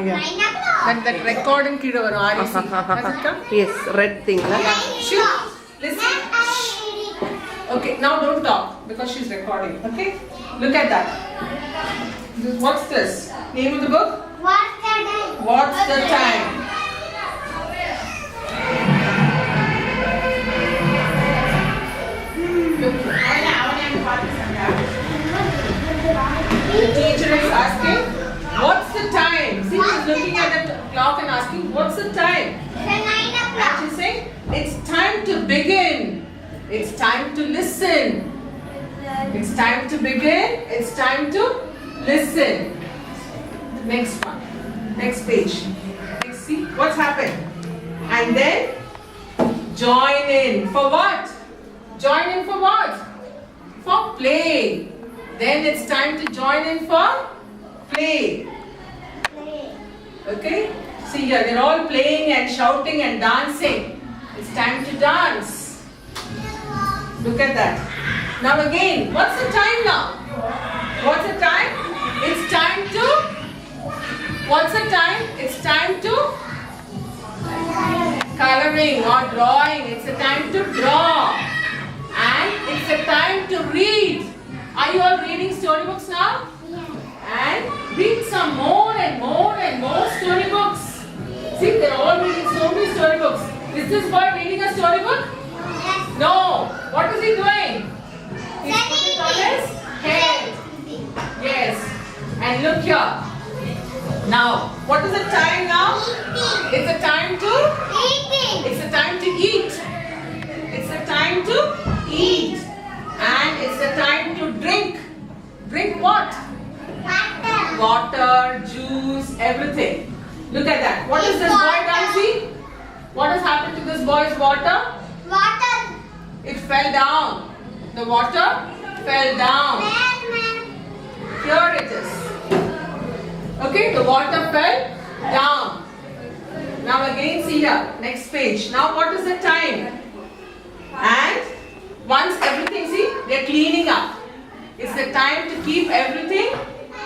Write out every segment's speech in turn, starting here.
Yeah. That recording kid over REC. Has it come? Yes, red thing. Shh. Listen. Okay, now don't talk because she's recording. Okay? Look at that. What's this? Name of the book? What's the time? The teacher is asking, what's the time? See, she's looking at the clock and asking, what's the time? And she's saying, it's time to begin. It's time to listen. It's time to begin. It's time to listen. Next one. Next page. Next, see, what's happened? And then, join in. For what? Join in for what? For play. Then it's time to join in for play. Okay? See here, they're all playing and shouting and dancing. It's time to dance. Look at that. Now again, what's the time now? What's the time? It's time to... What's the time? It's time to... Coloring or drawing. It's the time to draw. And it's the time to read. Are you all reading storybooks now? And read some more and more and more storybooks. See, they're all reading so many storybooks. Is this boy reading a storybook? No. What is he doing? He's putting it on his head. Yes. And look here. Now, what is the time now? It's the time to eat. It's the time to eat. It's the time to eat. And it's the time to drink. Drink what? Water, juice, everything. Look at that. What is this boy done? See? What has happened to this boy's water? It fell down. The water fell down. Here it is. Okay, the water fell down. Now again see here. Next page. Now what is the time? And once everything, see, they're cleaning up. It's the time to keep everything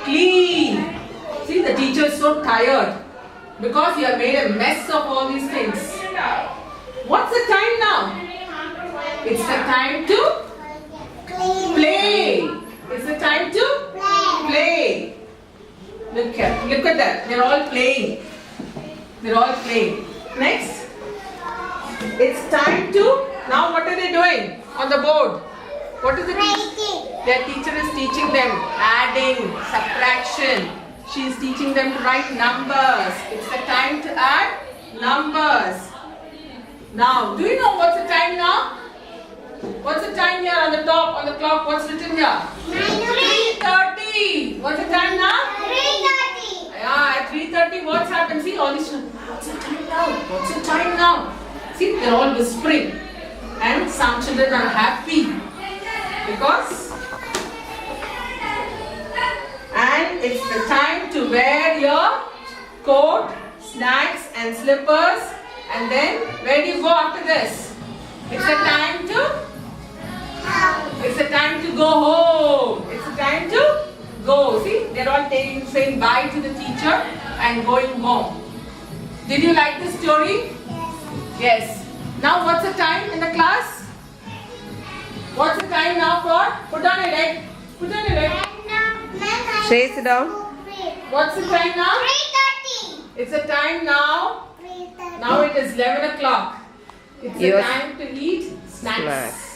clean. See, the teacher is so tired because he has made a mess of all these things. What's the time now? It's the time to play. It's the time to play. Look at that. They're all playing. They're all playing. Next. It's time to, now what are they doing on the board? What is the teacher? Their teacher is teaching them adding, subtraction. She is teaching them to write numbers. It's the time to add numbers. Now, do you know what's the time now? What's the time here on the top, on the clock? What's written here? 3:30. What's the time now? 3:30. Yeah, at 3:30 what's happened? See, all these children, what's the time now? What's the time now? See, they're all whispering. And some children are happy because, and it's the time to wear your coat, snacks and slippers, and then where do you go after this? It's the time to go home. It's the time to go. See, they're all saying bye to the teacher and going home. Did you like the story? Yes. Now what's the time in the class? What's the time now for? Put on your leg. Put on your leg. Shay, sit down. What's the time now? 3:30. It's the time now. Now it is 11 o'clock. It's the Yes. time to eat snacks.